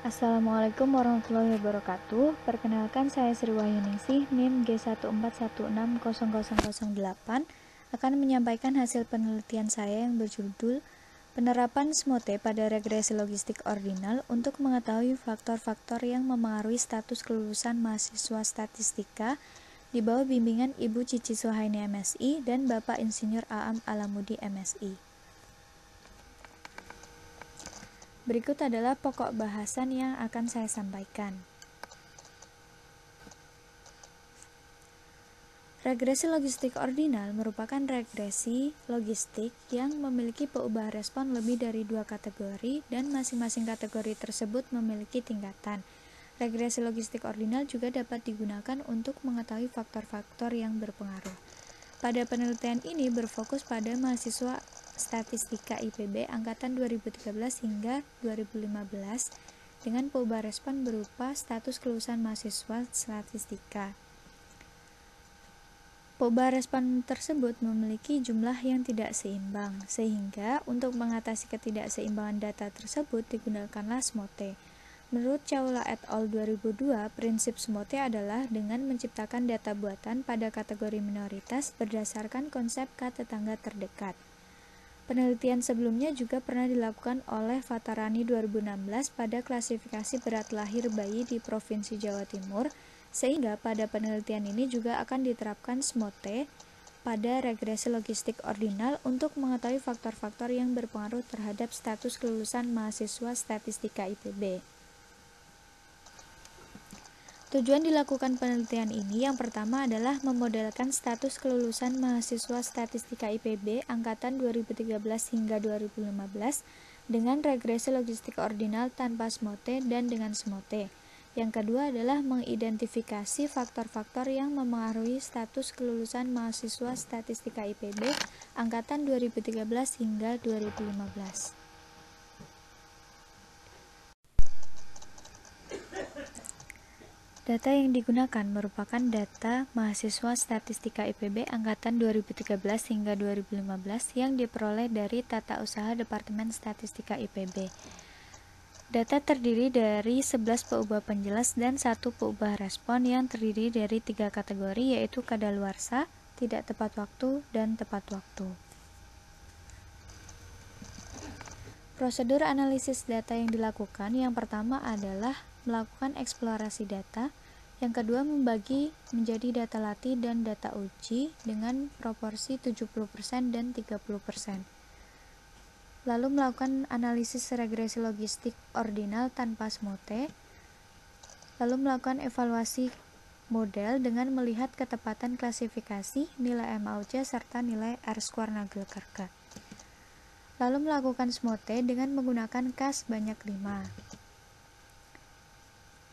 Assalamualaikum warahmatullahi wabarakatuh. Perkenalkan, saya Sri Wahyuningsih, NIM G141600008, akan menyampaikan hasil penelitian saya yang berjudul Penerapan SMOTE pada regresi logistik ordinal untuk mengetahui faktor-faktor yang memengaruhi status kelulusan mahasiswa statistika di bawah bimbingan Ibu Cici Suhaini MSI dan Bapak Insinyur Aam Alamudi MSI. Berikut adalah pokok bahasan yang akan saya sampaikan. Regresi logistik ordinal merupakan regresi logistik yang memiliki perubahan respon lebih dari 2 kategori dan masing-masing kategori tersebut memiliki tingkatan. Regresi logistik ordinal juga dapat digunakan untuk mengetahui faktor-faktor yang berpengaruh. Pada penelitian ini berfokus pada mahasiswa statistika IPB angkatan 2013 hingga 2015 dengan perubahan respon berupa status kelulusan mahasiswa statistika. Perubahan respon tersebut memiliki jumlah yang tidak seimbang, sehingga untuk mengatasi ketidakseimbangan data tersebut digunakanlah SMOTE. Menurut Chaula et al. 2002, prinsip SMOTE adalah dengan menciptakan data buatan pada kategori minoritas berdasarkan konsep K-tetangga terdekat. Penelitian sebelumnya juga pernah dilakukan oleh Fatarani 2016 pada klasifikasi berat lahir bayi di Provinsi Jawa Timur, sehingga pada penelitian ini juga akan diterapkan SMOTE pada regresi logistik ordinal untuk mengetahui faktor-faktor yang berpengaruh terhadap status kelulusan mahasiswa statistika IPB. Tujuan dilakukan penelitian ini yang pertama adalah memodelkan status kelulusan mahasiswa statistika IPB angkatan 2013 hingga 2015 dengan regresi logistik ordinal tanpa SMOTE dan dengan SMOTE. Yang kedua adalah mengidentifikasi faktor-faktor yang memengaruhi status kelulusan mahasiswa statistika IPB angkatan 2013 hingga 2015. Data yang digunakan merupakan data mahasiswa statistika IPB angkatan 2013 hingga 2015 yang diperoleh dari Tata Usaha Departemen Statistika IPB. Data terdiri dari 11 peubah penjelas dan 1 peubah respon yang terdiri dari 3 kategori, yaitu kadaluarsa, tidak tepat waktu, dan tepat waktu. Prosedur analisis data yang dilakukan yang pertama adalah melakukan eksplorasi data, yang kedua membagi menjadi data latih dan data uji dengan proporsi 70% dan 30%. Lalu melakukan analisis regresi logistik ordinal tanpa SMOTE, lalu melakukan evaluasi model dengan melihat ketepatan klasifikasi, nilai MAUC, serta nilai R-square Nagelkerke. Lalu melakukan SMOTE dengan menggunakan K sebanyak 5.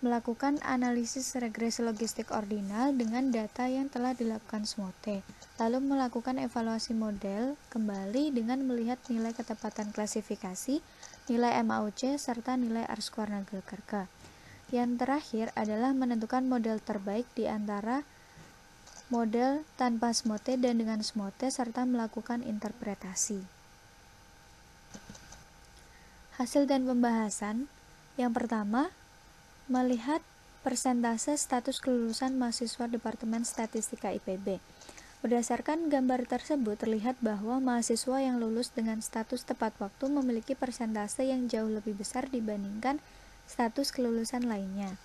Melakukan analisis regresi logistik ordinal dengan data yang telah dilakukan SMOTE. Lalu melakukan evaluasi model kembali dengan melihat nilai ketepatan klasifikasi, nilai MAUC, serta nilai R-square Nagelkerke. Yang terakhir adalah menentukan model terbaik di antara model tanpa SMOTE dan dengan SMOTE serta melakukan interpretasi. Hasil dan pembahasan. Yang pertama, melihat persentase status kelulusan mahasiswa Departemen Statistika IPB. Berdasarkan gambar tersebut terlihat bahwa mahasiswa yang lulus dengan status tepat waktu memiliki persentase yang jauh lebih besar dibandingkan status kelulusan lainnya.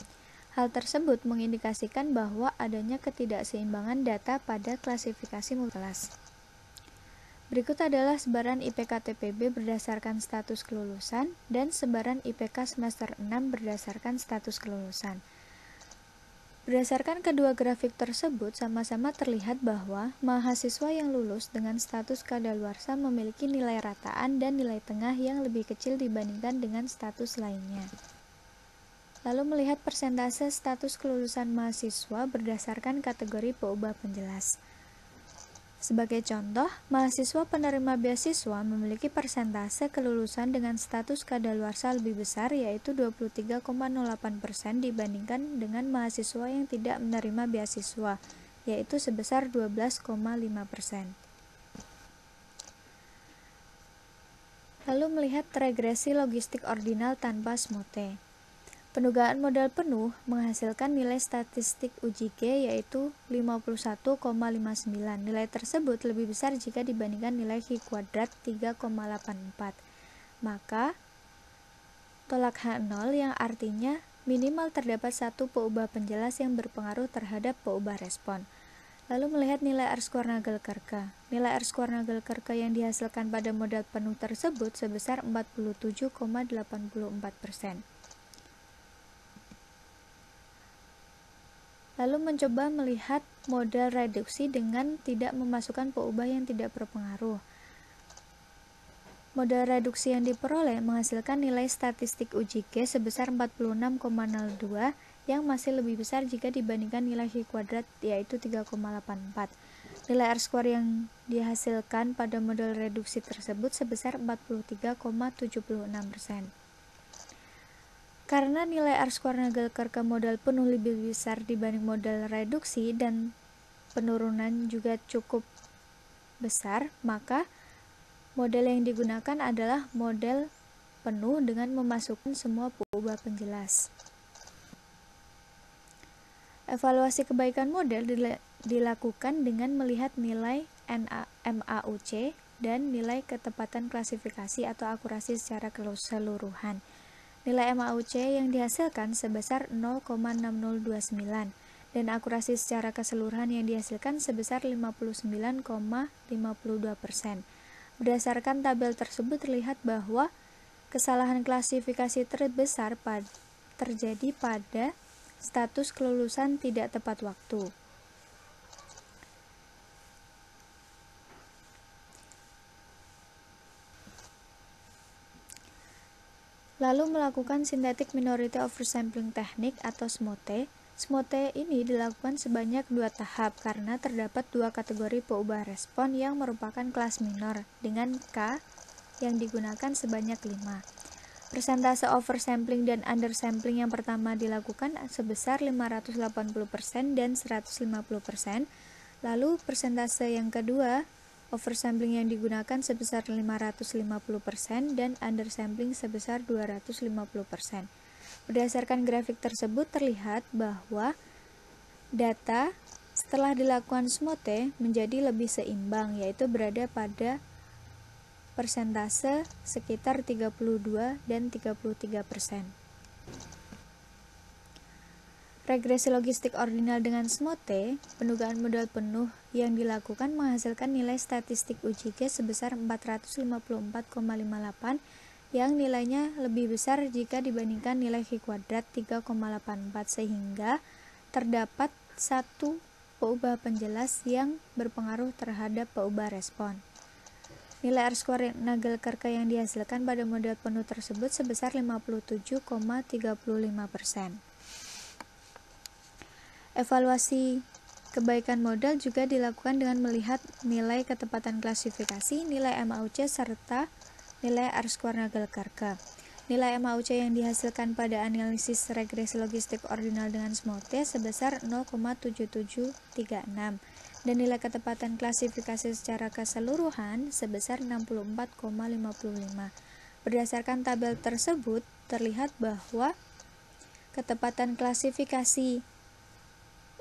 Hal tersebut mengindikasikan bahwa adanya ketidakseimbangan data pada klasifikasi multikelas. Berikut adalah sebaran IPK TPB berdasarkan status kelulusan dan sebaran IPK semester 6 berdasarkan status kelulusan. Berdasarkan kedua grafik tersebut, sama-sama terlihat bahwa mahasiswa yang lulus dengan status kadaluarsa memiliki nilai rataan dan nilai tengah yang lebih kecil dibandingkan dengan status lainnya. Lalu melihat persentase status kelulusan mahasiswa berdasarkan kategori peubah penjelas. Sebagai contoh, mahasiswa penerima beasiswa memiliki persentase kelulusan dengan status kadaluarsa lebih besar, yaitu 23,08% dibandingkan dengan mahasiswa yang tidak menerima beasiswa, yaitu sebesar 12,5%. Lalu melihat regresi logistik ordinal tanpa SMOTE. Penugaan modal penuh menghasilkan nilai statistik uji G yaitu 51,59. Nilai tersebut lebih besar jika dibandingkan nilai Q kuadrat 3,84. Maka tolak H0 yang artinya minimal terdapat satu peubah penjelas yang berpengaruh terhadap peubah respon. Lalu melihat nilai R-square Nagelkerke. Nilai R-square Nagelkerke yang dihasilkan pada modal penuh tersebut sebesar 47,84%. Lalu mencoba melihat model reduksi dengan tidak memasukkan peubah yang tidak berpengaruh. Model reduksi yang diperoleh menghasilkan nilai statistik uji G sebesar 46,02 yang masih lebih besar jika dibandingkan nilai Q kuadrat yaitu 3,84. Nilai R-square yang dihasilkan pada model reduksi tersebut sebesar 43,76%. Karena nilai R-square Nagelkerke modal penuh lebih besar dibanding modal reduksi dan penurunan juga cukup besar, maka model yang digunakan adalah model penuh dengan memasukkan semua peubah penjelas. Evaluasi kebaikan model dilakukan dengan melihat nilai MAUC dan nilai ketepatan klasifikasi atau akurasi secara keseluruhan. Nilai MAUC yang dihasilkan sebesar 0,6029 dan akurasi secara keseluruhan yang dihasilkan sebesar 59,52%. Berdasarkan tabel tersebut terlihat bahwa kesalahan klasifikasi terbesar terjadi pada status kelulusan tidak tepat waktu. Lalu melakukan synthetic minority oversampling technique atau SMOTE. SMOTE ini dilakukan sebanyak 2 tahap karena terdapat 2 kategori peubah respon yang merupakan kelas minor dengan K yang digunakan sebanyak 5. Persentase oversampling dan undersampling yang pertama dilakukan sebesar 580% dan 150%. Lalu persentase yang kedua oversampling yang digunakan sebesar 550% dan undersampling sebesar 250%. Berdasarkan grafik tersebut terlihat bahwa data setelah dilakukan SMOTE menjadi lebih seimbang, yaitu berada pada persentase sekitar 32 dan 33%. Regresi logistik ordinal dengan SMOTE, penugaan modal penuh yang dilakukan menghasilkan nilai statistik uji G sebesar 454,58 yang nilainya lebih besar jika dibandingkan nilai Q kuadrat 3,84 sehingga terdapat satu peubah penjelas yang berpengaruh terhadap peubah respon. Nilai R-square Nagelkerke yang dihasilkan pada modal penuh tersebut sebesar 57,35%. Evaluasi kebaikan modal juga dilakukan dengan melihat nilai ketepatan klasifikasi, nilai MAUC, serta nilai R-square Nagelkerke. Nilai MAUC yang dihasilkan pada analisis regresi logistik ordinal dengan SMOTE sebesar 0,7736 dan nilai ketepatan klasifikasi secara keseluruhan sebesar 64,55. Berdasarkan tabel tersebut, terlihat bahwa ketepatan klasifikasi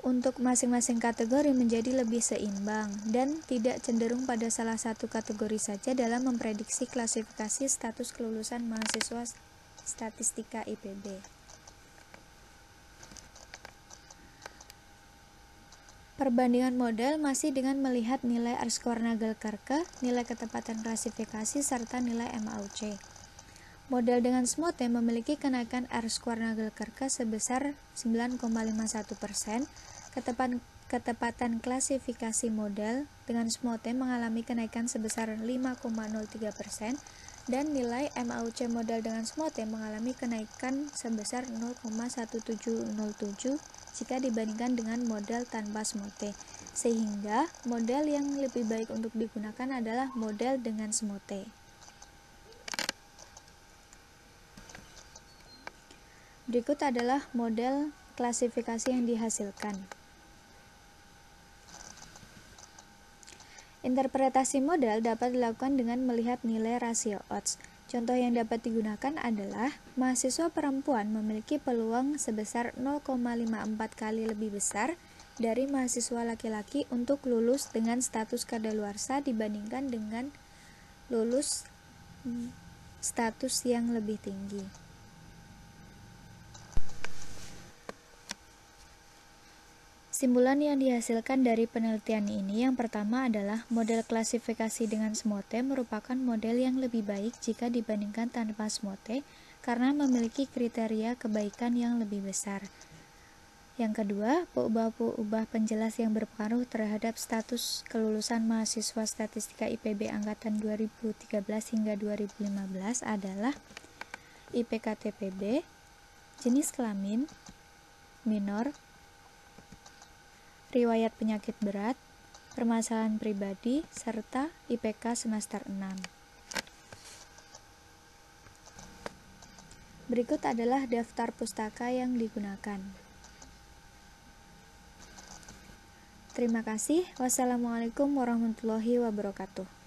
untuk masing-masing kategori menjadi lebih seimbang dan tidak cenderung pada salah satu kategori saja dalam memprediksi klasifikasi status kelulusan mahasiswa statistika IPB. Perbandingan model masih dengan melihat nilai R-square Nagelkerke, nilai ketepatan klasifikasi, serta nilai MAUC. Model dengan SMOTE memiliki kenaikan R-square Nagelkerke sebesar 9,51%. Ketepatan klasifikasi model dengan SMOTE mengalami kenaikan sebesar 5,03% dan nilai MAUC model dengan SMOTE mengalami kenaikan sebesar 0,1707 jika dibandingkan dengan model tanpa SMOTE, sehingga model yang lebih baik untuk digunakan adalah model dengan SMOTE. Berikut adalah model klasifikasi yang dihasilkan. Interpretasi modal dapat dilakukan dengan melihat nilai rasio odds. Contoh yang dapat digunakan adalah mahasiswa perempuan memiliki peluang sebesar 0,54 kali lebih besar dari mahasiswa laki-laki untuk lulus dengan status kadaluarsa dibandingkan dengan lulus status yang lebih tinggi. Simpulan yang dihasilkan dari penelitian ini yang pertama adalah model klasifikasi dengan SMOTE merupakan model yang lebih baik jika dibandingkan tanpa SMOTE karena memiliki kriteria kebaikan yang lebih besar. Yang kedua, peubah-peubah penjelas yang berpengaruh terhadap status kelulusan mahasiswa statistika IPB angkatan 2013 hingga 2015 adalah IPK-TPB, jenis kelamin, minor, riwayat penyakit berat, permasalahan pribadi, serta IPK semester 6. Berikut adalah daftar pustaka yang digunakan. Terima kasih. Wassalamualaikum warahmatullahi wabarakatuh.